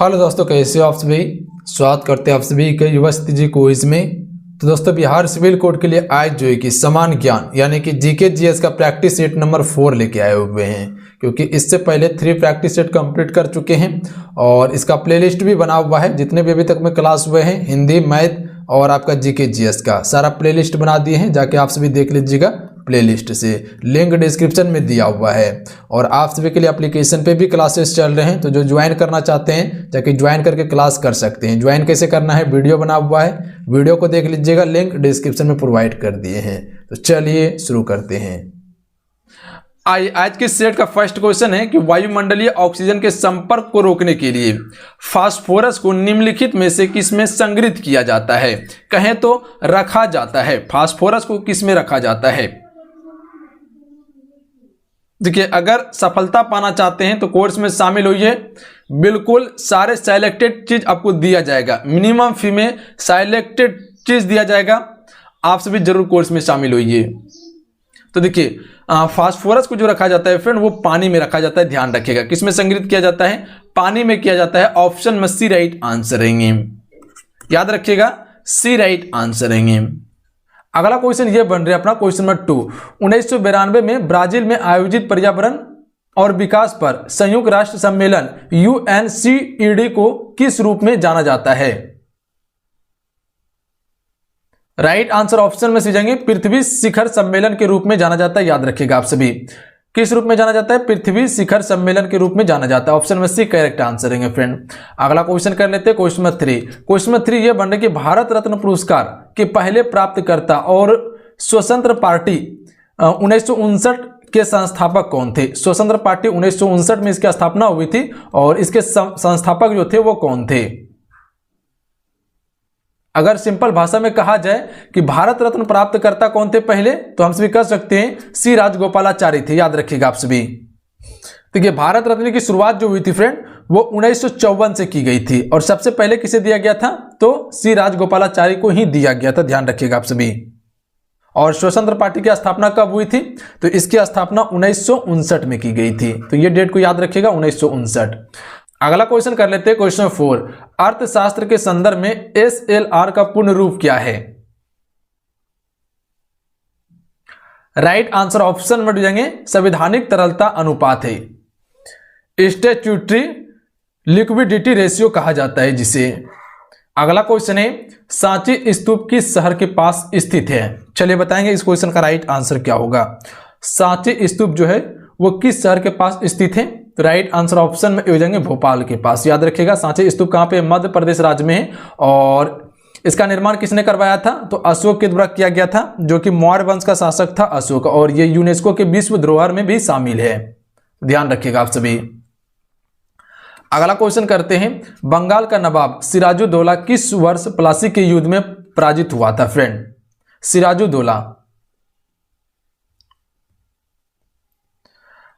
Hello दोस्तों, कैसे हो आप सभी। स्वागत करते हैं आप सभी के युवा जी क्विज में। तो दोस्तों, बिहार सिविल कोड के लिए आज जो है कि समान ज्ञान यानी कि जीके जीएस का प्रैक्टिस सेट नंबर 4 लेके आए हुए हैं, क्योंकि इससे पहले 3 प्रैक्टिस सेट कंप्लीट कर चुके हैं और इसका प्लेलिस्ट भी बना हुआ है। जितने भी अभी तक में क्लास हुए हैं हिंदी, मैथ और आपका जीके जीएस का सारा प्लेलिस्ट बना दिए हैं, जाके आप सभी देख लीजिएगा। प्लेलिस्ट से लिंक डिस्क्रिप्शन में दिया हुआ है और आप सभी के लिए एप्लीकेशन पे भी क्लासेस चल रहे हैं, तो जो ज्वाइन करना चाहते हैं जाके ज्वाइन करके क्लास कर सकते हैं। ज्वाइन कैसे करना है वीडियो बना हुआ है, वीडियो को देख लीजिएगा, लिंक डिस्क्रिप्शन में प्रोवाइड कर दिए हैं। तो चलिए शुरू करते हैं। आज के सेट का फर्स्ट क्वेश्चन है कि वायुमंडलीय ऑक्सीजन के संपर्क को रोकने के लिए फास्फोरस को निम्नलिखित में से किस में संग्रहित किया जाता है? कहें तो रखा जाता है। फास्फोरस को किस में रखा जाता है? देखिए, अगर सफलता पाना चाहते हैं तो कोर्स में शामिल होइए। बिल्कुल सारे सिलेक्टेड चीज आपको दिया जाएगा, मिनिमम फी में सिलेक्टेड चीज दिया जाएगा। आप सभी जरूर कोर्स में शामिल होइए। तो देखिए, फास्फोरस को जो रखा जाता है फ्रेंड, वो पानी में रखा जाता है। ध्यान रखिएगा, किस में संग्रहित किया जाता है? पानी में किया जाता है। ऑप्शन में सी राइट आंसर रहेंगे। याद रखिएगा, सी राइट आंसर रहेंगे। अगला क्वेश्चन ये बन रहा है अपना क्वेश्चन नंबर 2। 1992 में ब्राजील में आयोजित पर्यावरण और विकास पर संयुक्त राष्ट्र सम्मेलन UNCED को किस रूप में जाना जाता है? राइट आंसर ऑप्शन में से जाएंगे पृथ्वी शिखर सम्मेलन के रूप में जाना जाता है। याद रखिएगा आप सभी, किस रूप में जाना जाता है? पृथ्वी शिखर सम्मेलन के रूप में जाना जाता है। ऑप्शन में सी करेक्ट आंसर रहेंगे फ्रेंड। अगला क्वेश्चन कर लेते हैं क्वेश्चन नंबर 3। क्वेश्चन नंबर 3 ये बन रहा है कि भारत रत्न पुरस्कार के पहले प्राप्तकर्ता और स्वतंत्र पार्टी 1959 के संस्थापक कौन थे? स्वतंत्र पार्टी 1959 में इसकी स्थापना हुई थी और इसके संस्थापक जो थे वो कौन थे? अगर सिंपल भाषा में कहा जाए कि भारत रत्न प्राप्तकर्ता कौन थे पहले, तो हम सभी कह सकते हैं सी राजगोपालाचारी थे। याद रखिएगा आप सभी। देखिए, भारत रत्न की शुरुआत जो हुई थी फ्रेंड, वो 1954 से की गई थी और सबसे पहले किसे दिया गया था? तो सी राजगोपालाचारी को ही दिया गया था। ध्यान रखिएगा आप सभी। और स्वतंत्र पार्टी की स्थापना कब हुई थी? तो इसकी स्थापना 1959 में की गई थी। तो ये डेट को याद रखिएगा, 1959। अगला क्वेश्चन कर लेते हैं क्वेश्चन 4। अर्थशास्त्र के संदर्भ में SLR का पूर्ण रूप क्या है? राइट आंसर ऑप्शन में जाएंगे संवैधानिक तरलता अनुपात है। स्टैट्यूटरी लिक्विडिटी रेशियो कहा जाता है जिसे। अगला क्वेश्चन है सांची स्तूप किस शहर के पास स्थित है? चलिए बताएंगे इस क्वेश्चन का राइट आंसर क्या होगा। सांची स्तूप जो है वो किस शहर के पास स्थित है? तो राइट आंसर ऑप्शन में हो जाएंगे भोपाल के पास। याद रखिएगा, सांची स्तूप कहां पे? मध्य प्रदेश राज्य में है और इसका निर्माण किसने करवाया था? तो अशोक के द्वारा किया गया था, जो कि मौर्य वंश का शासक था अशोक, और ये यूनेस्को के विश्व धरोहर में भी शामिल है। ध्यान रखिएगा आप सभी। अगला क्वेश्चन करते हैं, बंगाल का नवाब सिराजुद्दौला किस वर्ष प्लासी के युद्ध में पराजित हुआ था friend? Sirajuddaula.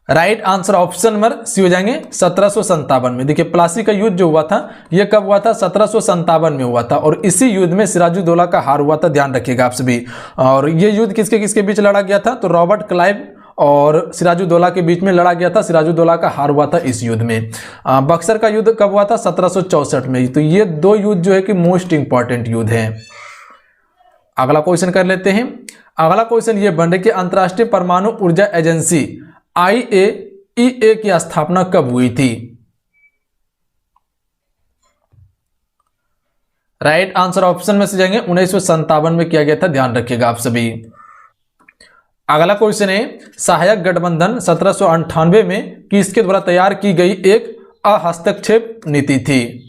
Right answer option number C हो जाएंगे 1757 में। देखिए, प्लासी का युद्ध जो हुआ था यह कब हुआ था? 1757 में हुआ था और इसी युद्ध में सिराजुद्दौला का हार हुआ था। ध्यान रखिएगा आप सभी। और यह युद्ध किसके किसके बीच लड़ा गया था? तो रॉबर्ट क्लाइव और सिराजुद्दौला के बीच में लड़ा गया था। सिराजुद्दौला का हार हुआ था इस युद्ध में। बक्सर का युद्ध कब हुआ था? 1764 में। तो ये दो युद्ध जो है कि मोस्ट इंपॉर्टेंट युद्ध है। अगला क्वेश्चन कर लेते हैं। अगला क्वेश्चन ये बन रहा है कि अंतरराष्ट्रीय परमाणु ऊर्जा एजेंसी IAEA की स्थापना कब हुई थी? राइट आंसर ऑप्शन में से जाएंगे 1957 में किया गया था। ध्यान रखिएगा आप सभी। अगला क्वेश्चन है सहायक गठबंधन 1798 में किसके द्वारा तैयार की गई एक अहस्तक्षेप नीति थी?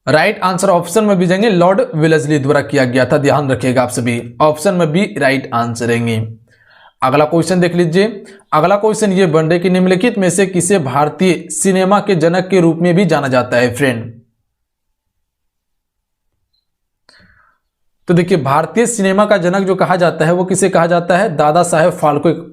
राइट आंसर ऑप्शन में भी जाएंगे लॉर्ड वेलेस्ली द्वारा किया गया था। ध्यान रखिएगा आप सभी। ऑप्शन में भी राइट आंसर रहेंगे। अगला क्वेश्चन देख लीजिए। अगला क्वेश्चन ये बन रहा है कि निम्नलिखित में से किसे भारतीय सिनेमा के जनक के रूप में भी जाना जाता है फ्रेंड? तो देखिए, भारतीय सिनेमा का जनक जो कहा जाता है वो किसे कहा जाता है? दादा साहेब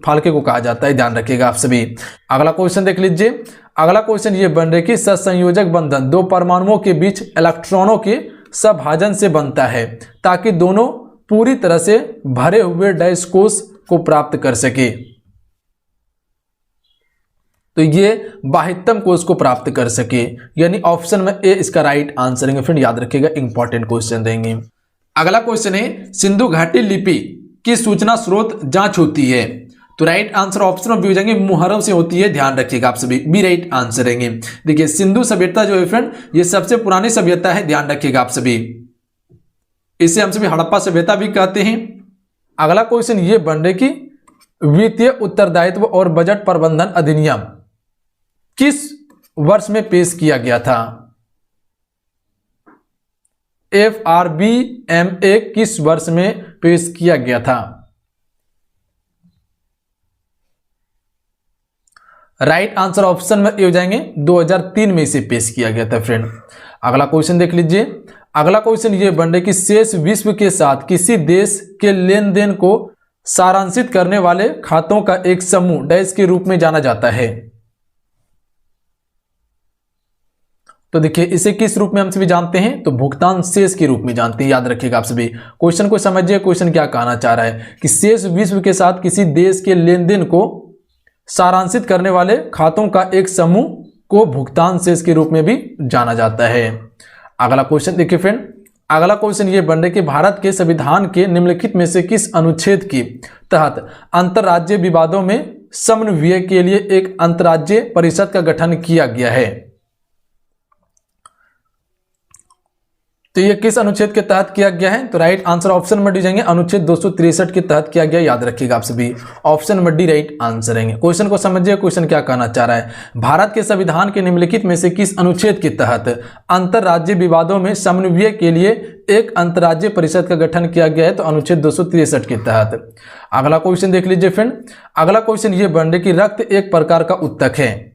फाल्के को कहा जाता है। ध्यान रखिएगा आप सभी। अगला क्वेश्चन देख लीजिए। अगला क्वेश्चन ये बन रहा है कि सहसंयोजक बंधन दो परमाणुओं के बीच इलेक्ट्रॉनों के सभाजन से बनता है ताकि दोनों पूरी तरह से भरे हुए डैश कोष को प्राप्त कर सके। तो ये 72 कोष को प्राप्त कर सके, यानी ऑप्शन में ए इसका राइट आंसर है फ्रेंड, याद रखिएगा, इंपॉर्टेंट क्वेश्चन रहेंगे। अगला क्वेश्चन है सिंधु घाटी लिपि की सूचना स्रोत जांच होती है, तो राइट आंसर ऑप्शन में भी हो जाएंगे मुहर्रम से होती है, ध्यान रखिएगा आप सभी, बी राइट आंसर रहेंगे। देखिए सिंधु सभ्यता जो है फ्रेंड ये सबसे पुरानी सभ्यता है, ध्यान रखिएगा आप सभी, इसे हम सभी हड़प्पा सभ्यता भी कहते हैं। अगला क्वेश्चन ये बन रहे कि वित्तीय उत्तरदायित्व और बजट प्रबंधन अधिनियम किस वर्ष में पेश किया गया था? FRBMA किस वर्ष में पेश किया गया था? राइट आंसर ऑप्शन में ये हो जाएंगे 2003 में इसे पेश किया गया था फ्रेंड। अगला क्वेश्चन देख लीजिए। अगला क्वेश्चन ये बन रहे कि शेष विश्व के साथ किसी देश के लेन देन को सारांशित करने वाले खातों का एक समूह डैश के रूप में जाना जाता है। तो देखिए इसे किस रूप में हम सभी जानते हैं, तो भुगतान शेष के रूप में जानते हैं, याद रखिएगा आप सभी। क्वेश्चन को समझिए, क्वेश्चन क्या कहना चाह रहा है कि शेष विश्व के साथ किसी देश के लेन देन को सारांशित करने वाले खातों का एक समूह को भुगतान शेष के रूप में भी जाना जाता है। अगला क्वेश्चन देखिए फ्रेंड। अगला क्वेश्चन ये बन रहा है कि भारत के संविधान के निम्नलिखित में से किस अनुच्छेद के तहत अंतर्राज्यीय विवादों में समन्वय के लिए एक अंतर्राज्यीय परिषद का गठन किया गया है? तो ये किस अनुच्छेद के तहत किया गया है? तो राइट आंसर ऑप्शन में डी जाएंगे अनुच्छेद 263 के तहत किया गया, याद रखिएगा आप सभी, ऑप्शन में डी राइट आंसर रहेंगे। क्वेश्चन को समझिए, क्वेश्चन क्या कहना चाह रहा है, भारत के संविधान के निम्नलिखित में से किस अनुच्छेद के तहत अंतर्राज्यीय विवादों में समन्वय के लिए एक अंतर्राज्यीय परिषद का गठन किया गया है? तो अनुच्छेद 263 के तहत। अगला क्वेश्चन देख लीजिए फ्रेंड। अगला क्वेश्चन ये बन रहा है कि रक्त एक प्रकार का उत्तक है।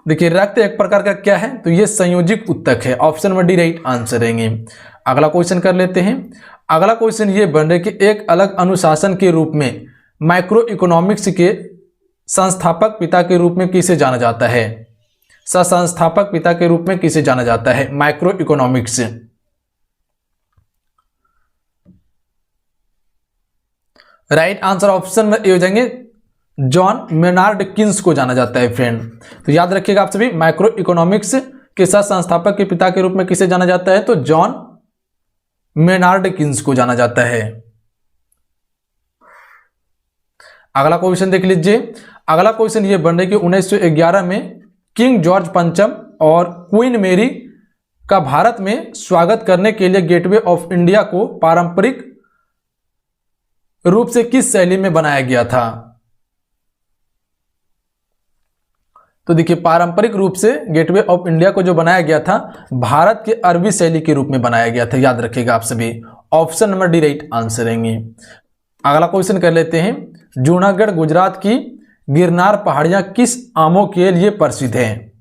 देखिए रक्त एक प्रकार का क्या है, तो ये संयोजित उत्तक है, ऑप्शन में डी राइट आंसर रहेंगे। अगला क्वेश्चन कर लेते हैं। अगला क्वेश्चन ये बन रहा है कि एक अलग अनुशासन के रूप में माइक्रो इकोनॉमिक्स के संस्थापक पिता के रूप में किसे जाना जाता है? संस्थापक पिता के रूप में किसे जाना जाता है micro economics? Right answer option में ये हो जाएंगे जॉन मेनार्ड किन्स को जाना जाता है फ्रेंड। तो याद रखिएगा आप सभी, माइक्रो इकोनॉमिक्स के साथ संस्थापक के पिता के रूप में किसे जाना जाता है? तो जॉन मेनार्ड किन्स को जाना जाता है। अगला क्वेश्चन देख लीजिए। अगला क्वेश्चन ये बन रहा है कि 1911 में किंग जॉर्ज पंचम और क्वीन मेरी का भारत में स्वागत करने के लिए गेटवे ऑफ इंडिया को पारंपरिक रूप से किस शैली में बनाया गया था? तो देखिए पारंपरिक रूप से गेटवे ऑफ इंडिया को जो बनाया गया था भारत के अरबी शैली के रूप में बनाया गया था, याद रखिएगा आप सभी, option number D right answer रहेंगे। अगला क्वेश्चन कर लेते हैं। जूनागढ़ गुजरात की गिरनार पहाड़ियां किस आमों के लिए प्रसिद्ध हैं?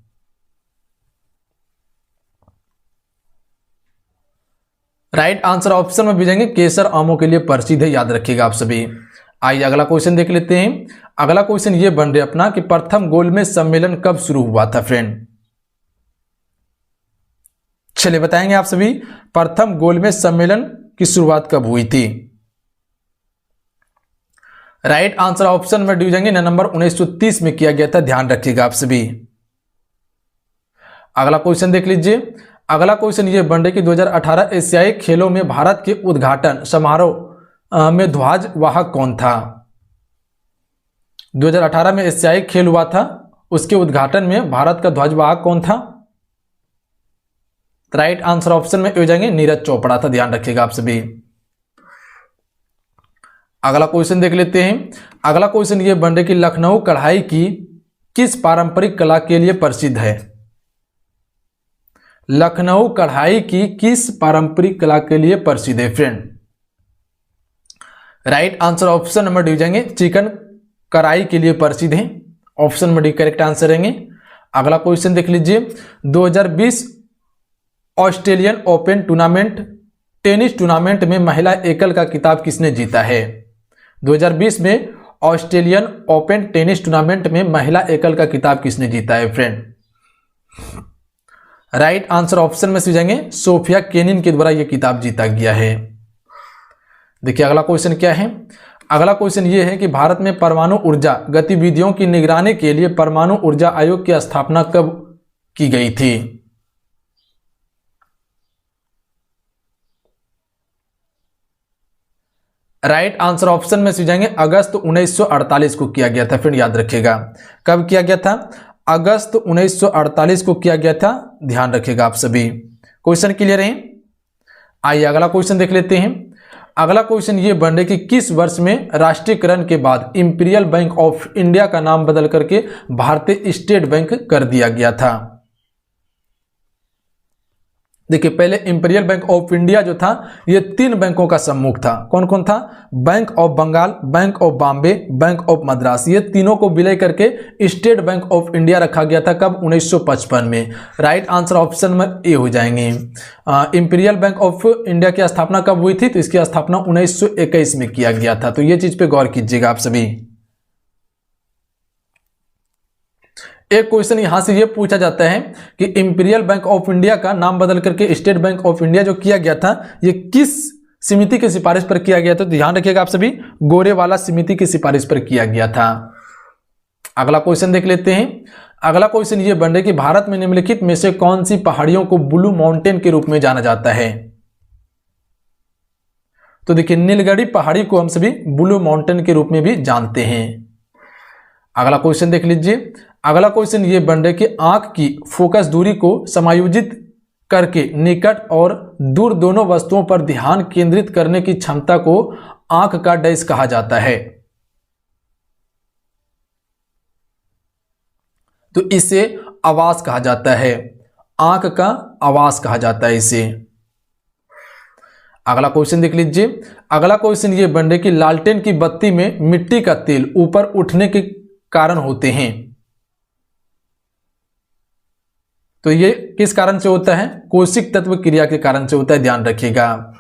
राइट आंसर ऑप्शन में भी जाएंगे केसर आमों के लिए प्रसिद्ध है, याद रखिएगा आप सभी। आइए अगला क्वेश्चन देख लेते हैं। अगला क्वेश्चन ये बन रहा है अपना कि प्रथम गोलमेज सम्मेलन कब शुरू हुआ था फ्रेंड? चलिए बताएंगे आप सभी, प्रथम गोलमेज सम्मेलन की शुरुआत कब हुई थी? राइट आंसर ऑप्शन में डी जाएंगे नवंबर 1930 में किया गया था, ध्यान रखिएगा आप सभी। अगला क्वेश्चन देख लीजिए। अगला क्वेश्चन ये बन रहा है कि 2018 एशियाई खेलों में भारत के उद्घाटन समारोह में ध्वज वाहक कौन था? 2018 में एशियाई खेल हुआ था, उसके उद्घाटन में भारत का ध्वज वाहक कौन था? राइट आंसर ऑप्शन में हो जाएंगे नीरज चोपड़ा था, ध्यान रखिएगा आप सभी। अगला क्वेश्चन देख लेते हैं। अगला क्वेश्चन ये बन रहा है कि लखनऊ कढ़ाई की किस पारंपरिक कला के लिए प्रसिद्ध है? लखनऊ कढ़ाई की किस पारंपरिक कला के लिए प्रसिद्ध है friend? Right answer option number D हो जाएंगे चिकन कढ़ाई के लिए प्रसिद्ध है, ऑप्शन में डी करेक्ट आंसर रहेंगे। अगला क्वेश्चन देख लीजिए। 2020 Australian open tournament tennis tournament में महिला एकल का खिताब किसने जीता है? 2020 में ऑस्ट्रेलियन ओपन टेनिस टूर्नामेंट में महिला एकल का खिताब किसने जीता है फ्रेंड? राइट आंसर ऑप्शन में से जाएंगे सोफिया केनिन के द्वारा यह खिताब जीता गया है। देखिए अगला क्वेश्चन क्या है। अगला क्वेश्चन ये है कि भारत में परमाणु ऊर्जा गतिविधियों की निगरानी के लिए परमाणु ऊर्जा आयोग की स्थापना कब की गई थी? राइट आंसर ऑप्शन में से जाएंगे अगस्त 1948 को किया गया था। फ्रेंड याद रखिएगा, कब किया गया था? अगस्त 1948 को किया गया था, ध्यान रखिएगा आप सभी। क्वेश्चन क्लियर है? आइए अगला क्वेश्चन देख लेते हैं। अगला क्वेश्चन ये बन रहा है कि किस वर्ष में राष्ट्रीयकरण के बाद इंपीरियल बैंक ऑफ इंडिया का नाम बदल करके भारतीय स्टेट बैंक कर दिया गया था? देखिए, पहले इंपीरियल बैंक ऑफ इंडिया जो था ये 3 बैंकों का समूह था। कौन कौन था? Bank of Bengal, bank of Bombay, bank of Madras. ये तीनों को विलय करके स्टेट बैंक ऑफ इंडिया रखा गया था। कब? 1955 में। राइट आंसर ऑप्शन में ए हो जाएंगे। इंपीरियल बैंक ऑफ इंडिया की स्थापना कब हुई थी? तो इसकी स्थापना 1921 में किया गया था। तो ये चीज पे गौर कीजिएगा आप सभी। एक क्वेश्चन यहां से ये पूछा जाता है कि इंपीरियल बैंक ऑफ इंडिया का नाम बदल करके स्टेट बैंक ऑफ इंडिया जो किया गया था ये किस समिति की सिफारिश पर किया गया था? तो ध्यान रखिएगा आप सभी, गोरेवाला समिति की सिफारिश पर किया गया था। अगला क्वेश्चन देख लेते हैं। अगला क्वेश्चन ये बन रहा है कि भारत में निम्नलिखित में से कौन सी पहाड़ियों को ब्लू माउंटेन के रूप में जाना जाता है? तो देखिए, नीलगिरी पहाड़ी को हम सभी ब्लू माउंटेन के रूप में भी जानते हैं। अगला क्वेश्चन देख लीजिए। अगला क्वेश्चन ये बन रहा है कि आंख की फोकस दूरी को समायोजित करके निकट और दूर दोनों वस्तुओं पर ध्यान केंद्रित करने की क्षमता को आंख का डैश कहा जाता है? तो इसे आवास कहा जाता है। आंख का आवास कहा जाता है इसे। अगला क्वेश्चन देख लीजिए। अगला क्वेश्चन ये बन रहा है कि लालटेन की बत्ती में मिट्टी का तेल ऊपर उठने के कारण होते हैं। तो ये किस कारण से होता है? कोशिक तत्व क्रिया के कारण से होता है, ध्यान रखिएगा।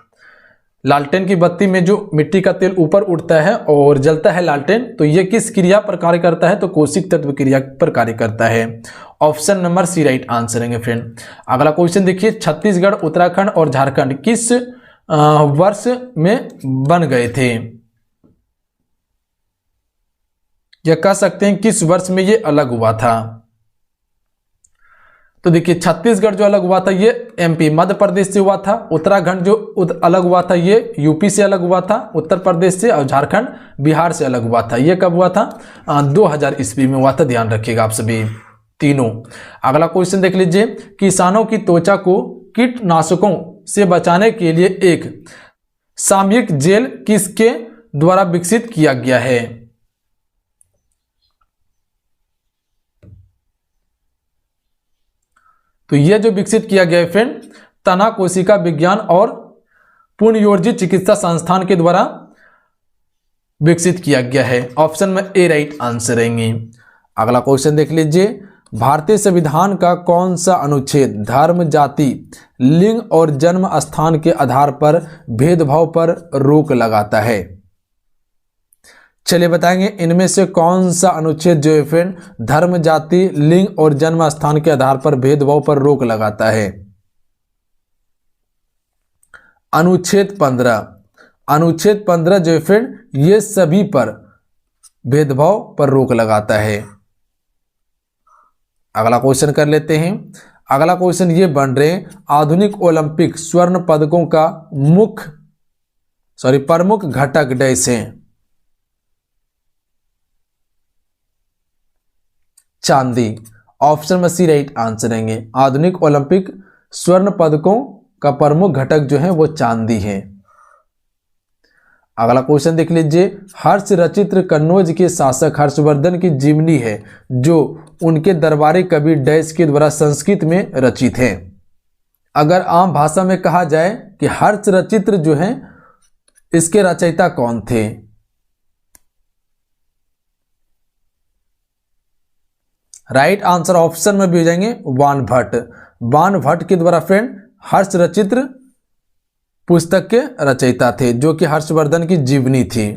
लालटेन की बत्ती में जो मिट्टी का तेल ऊपर उठता है और जलता है लालटेन, तो ये किस क्रिया पर कार्य करता है? तो कोशिक तत्व क्रिया पर कार्य करता है। Option number C right answer है फ्रेंड। अगला क्वेश्चन देखिए। छत्तीसगढ़, उत्तराखंड और झारखंड किस वर्ष में बन गए थे? या कह सकते हैं किस वर्ष में ये अलग हुआ था? तो देखिए, छत्तीसगढ़ जो अलग हुआ था ये एमपी मध्य प्रदेश से हुआ था। उत्तराखंड जो अलग हुआ था ये यूपी से अलग हुआ था, उत्तर प्रदेश से। और झारखंड बिहार से अलग हुआ था। ये कब हुआ था? 2000 ईस्वी में हुआ था, ध्यान रखिएगा आप सभी तीनों। अगला क्वेश्चन देख लीजिए। किसानों की त्वचा को कीटनाशकों से बचाने के लिए एक सामयिक जेल किसके द्वारा विकसित किया गया है? तो यह जो विकसित किया गया है फ्रेंड, तना कोशिका विज्ञान और पुनर्योजित चिकित्सा संस्थान के द्वारा विकसित किया गया है। ऑप्शन में ए राइट आंसर रहेंगे। अगला क्वेश्चन देख लीजिए। भारतीय संविधान का कौन सा अनुच्छेद धर्म, जाति, लिंग और जन्म स्थान के आधार पर भेदभाव पर रोक लगाता है? चलिए बताएंगे इनमें से कौन सा अनुच्छेद जो है फ्रेंड धर्म, जाति, लिंग और जन्म स्थान के आधार पर भेदभाव पर रोक लगाता है? अनुच्छेद 15। अनुच्छेद 15 जो है फ्रेंड ये सभी पर भेदभाव पर रोक लगाता है। अगला क्वेश्चन कर लेते हैं। अगला क्वेश्चन ये बन रहे, आधुनिक ओलंपिक स्वर्ण पदकों का प्रमुख घटक डैश है? चांदी। ऑप्शन में सी राइट आंसर रहेंगे। आधुनिक ओलंपिक स्वर्ण पदकों का प्रमुख घटक जो है वो चांदी है। अगला क्वेश्चन देख लीजिए। हर्ष रचित्र कन्नौज के शासक हर्षवर्धन की जीवनी है जो उनके दरबारी कवि डैश के द्वारा संस्कृत में रचित है। अगर आम भाषा में कहा जाए कि हर्ष रचित्र जो है इसके रचयिता कौन थे? राइट आंसर ऑप्शन में भी हो जाएंगे बाणभट्ट। बाणभट्ट के द्वारा फ्रेंड हर्ष रचित्र पुस्तक के रचयिता थे जो कि हर्षवर्धन की जीवनी थी।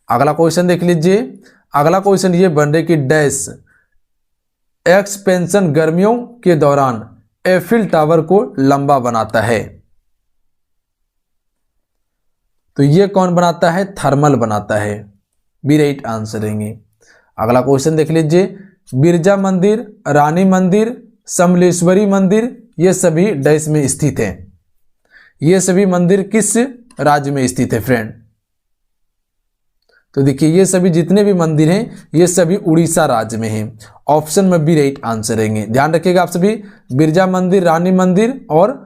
अगला क्वेश्चन देख लीजिए। अगला क्वेश्चन ये बन रहे कि डैश एक्सपेंशन गर्मियों के दौरान एफिल टावर को लंबा बनाता है? तो ये कौन बनाता है? थर्मल बनाता है। बी राइट आंसर रहेंगे। अगला क्वेश्चन देख लीजिए, बिरजा मंदिर, रानी मंदिर, समलेश्वरी मंदिर, ये सभी डैश में स्थित हैं। ये सभी मंदिर किस राज्य में स्थित है फ्रेंड? तो देखिए ये सभी जितने भी मंदिर हैं ये सभी उड़ीसा राज्य में हैं। ऑप्शन में बी राइट आंसर रहेंगे। ध्यान रखिएगा आप सभी, बिरजा मंदिर, रानी मंदिर और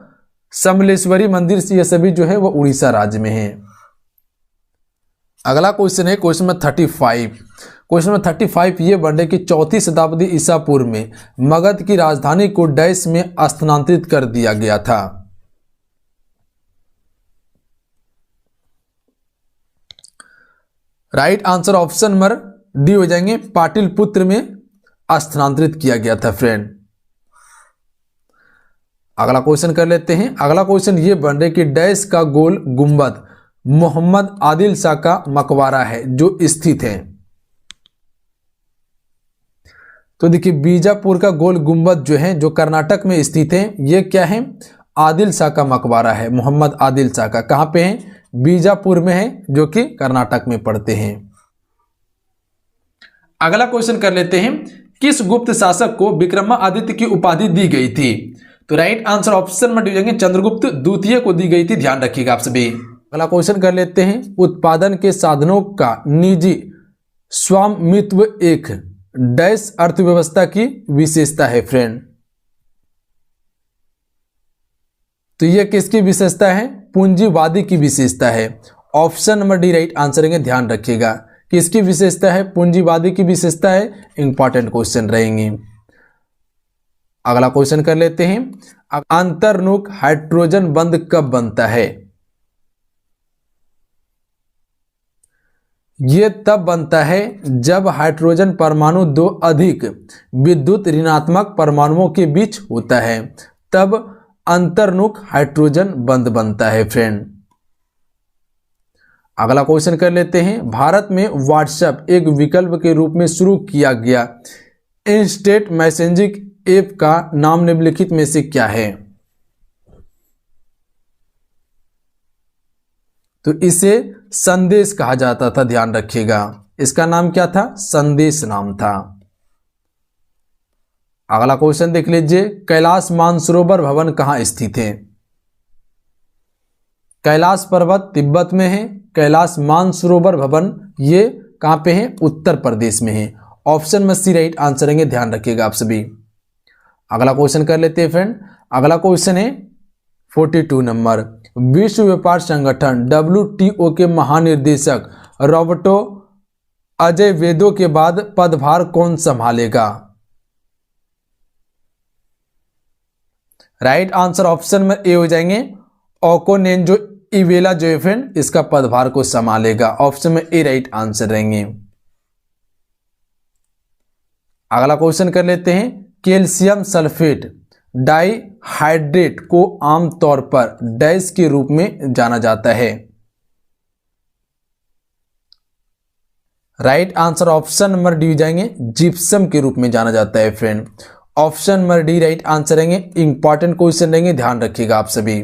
समलेश्वरी मंदिर, ये सभी जो है वो उड़ीसा राज्य में हैं। अगला क्वेश्चन है क्वेश्चन नंबर 35। क्वेश्चन नंबर 35 ये बन रहा कि 4वीं शताब्दी ईसा पूर्व में मगध की राजधानी को डैश में स्थानांतरित कर दिया गया था। Right answer option number D हो जाएंगे, पाटलिपुत्र में स्थानांतरित किया गया था फ्रेंड। अगला क्वेश्चन कर लेते हैं। अगला क्वेश्चन ये बन रहा कि डैश का गोल गुंबद मोहम्मद आदिल शाह का मकबरा है जो स्थित है। तो देखिए बीजापुर का गोल गुंबद जो है जो कर्नाटक में स्थित है, ये क्या है? आदिल शाह का मकबरा है, मोहम्मद आदिल शाह का। कहां पे है? बीजापुर में है, जो कि कर्नाटक में पड़ते हैं। अगला क्वेश्चन कर लेते हैं, किस गुप्त शासक को विक्रमादित्य की उपाधि दी गई थी? तो राइट आंसर ऑप्शन में जाएंगे चंद्रगुप्त द्वितीय को दी गई थी। ध्यान रखिएगा आप सभी। अगला क्वेश्चन कर लेते हैं, उत्पादन के साधनों का निजी स्वामित्व एक डैश अर्थव्यवस्था की विशेषता है फ्रेंड। तो यह किसकी विशेषता है? पूंजीवादी की विशेषता है। Option number D right answer है। ध्यान रखिएगा किसकी विशेषता है? पूंजीवादी की विशेषता है। इंपॉर्टेंट क्वेश्चन रहेंगे। अगला क्वेश्चन कर लेते हैं, अंतर्मुख हाइड्रोजन बंध कब बनता है? यह तब बनता है जब हाइड्रोजन परमाणु दो अधिक विद्युत ऋणात्मक परमाणुओं के बीच होता है, तब अंतर्मुख हाइड्रोजन बंध बनता है फ्रेंड। अगला क्वेश्चन कर लेते हैं, भारत में व्हाट्सएप एक विकल्प के रूप में शुरू किया गया इंस्टेंट मैसेजिंग ऐप का नाम निम्नलिखित में से क्या है? तो इसे संदेश कहा जाता था। ध्यान रखिएगा इसका नाम क्या था? संदेश नाम था। अगला क्वेश्चन देख लीजिए, कैलाश मानसरोवर भवन कहां स्थित है? कैलाश पर्वत तिब्बत में है। कैलाश मानसरोवर भवन ये कहां पे है? उत्तर प्रदेश में है। ऑप्शन में सी राइट आंसर है। ध्यान रखिएगा आप सभी। अगला क्वेश्चन कर लेते हैं फ्रेंड। अगला क्वेश्चन है 42 नंबर, विश्व व्यापार संगठन WTO के महानिर्देशक रॉबर्टो अजेवेदो के बाद पदभार कौन संभालेगा? राइट आंसर ऑप्शन में ए हो जाएंगे, ओकोनेंजो इवेला जो है फ्रेंड इसका पदभार को संभालेगा। ऑप्शन में ए राइट आंसर रहेंगे। अगला क्वेश्चन कर लेते हैं, कैल्शियम सल्फेट डाइहाइड्रेट को आमतौर पर डैश के रूप में जाना जाता है? Right answer option number D जाएंगे, जिप्सम के रूप में जाना जाता है friend. Option number D right answer रहेंगे। इंपॉर्टेंट क्वेश्चन रहेंगे, ध्यान रखिएगा आप सभी।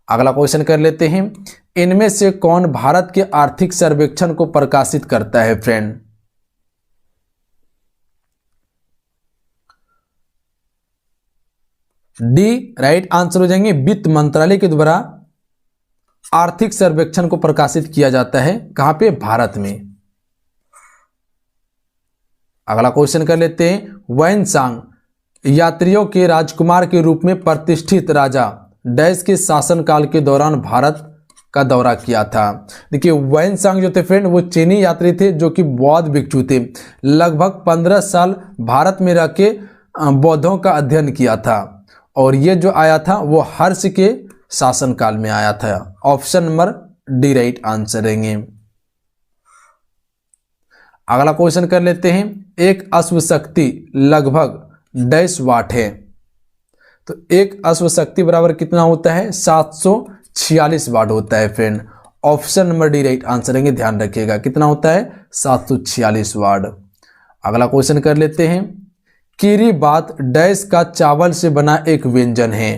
अगला क्वेश्चन कर लेते हैं, इनमें से कौन भारत के आर्थिक सर्वेक्षण को प्रकाशित करता है फ्रेंड? डी राइट आंसर हो जाएंगे, वित्त मंत्रालय के द्वारा आर्थिक सर्वेक्षण को प्रकाशित किया जाता है। कहां पे? भारत में। अगला क्वेश्चन कर लेते हैं, वैनसांग यात्रियों के राजकुमार के रूप में प्रतिष्ठित राजा डैश के शासनकाल के दौरान भारत का दौरा किया था। देखिए वैनसांग जो थे फ्रेंड वो चीनी यात्री थे जो कि बौद्ध भिक्षु थे। लगभग 15 साल भारत में रह के बौद्धों का अध्ययन किया था और ये जो आया था वो हर्ष के शासनकाल में आया था। Option number D right answer रहेंगे। अगला क्वेश्चन कर लेते हैं, एक अश्व शक्ति लगभग डैश वाट है? तो एक अश्व शक्ति बराबर कितना होता है? 746 वाट होता है friend. Option number D right answer रहेंगे। ध्यान रखिएगा कितना होता है? 746 वाट। अगला क्वेश्चन कर लेते हैं, किरीबात डैश का चावल से बना एक व्यंजन है?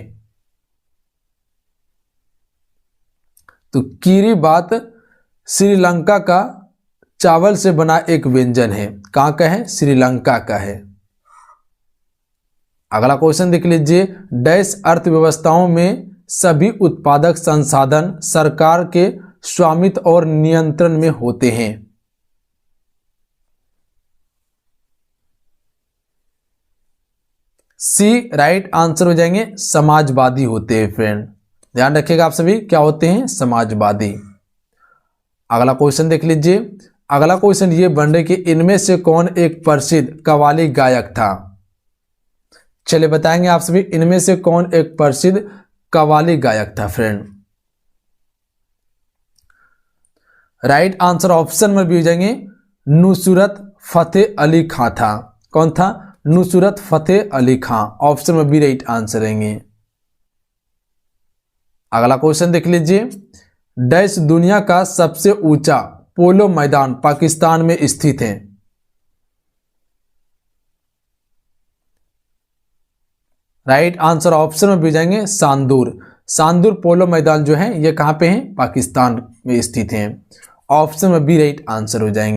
तो कीरीबात श्रीलंका का चावल से बना एक व्यंजन है। कहाँ का है? श्रीलंका का है। अगला क्वेश्चन देख लीजिए, डैश अर्थव्यवस्थाओं में सभी उत्पादक संसाधन सरकार के स्वामित्व और नियंत्रण में होते हैं। सी राइट आंसर हो जाएंगे, समाजवादी होते हैं फ्रेंड। ध्यान रखिएगा आप सभी, क्या होते हैं? समाजवादी। अगला क्वेश्चन देख लीजिए, अगला क्वेश्चन ये बन रहे कि इनमें से कौन एक प्रसिद्ध कव्वाली गायक था? चलिए बताएंगे आप सभी, इनमें से कौन एक प्रसिद्ध कव्वाली गायक था फ्रेंड। राइट आंसर ऑप्शन में भी हो जाएंगे, नुसरत फतेह अली खां था। कौन था? नुसरत फतेह अली खां। ऑप्शन में भी राइट आंसर रहेंगे। अगला क्वेश्चन देख लीजिए, डैश दुनिया का सबसे ऊंचा पोलो मैदान पाकिस्तान में स्थित है। राइट आंसर ऑप्शन में भी जाएंगे, सांदूर। सांदूर पोलो मैदान जो है ये कहां पे है? पाकिस्तान में स्थित है। ऑप्शन में भी राइट आंसर हो जाएंगे।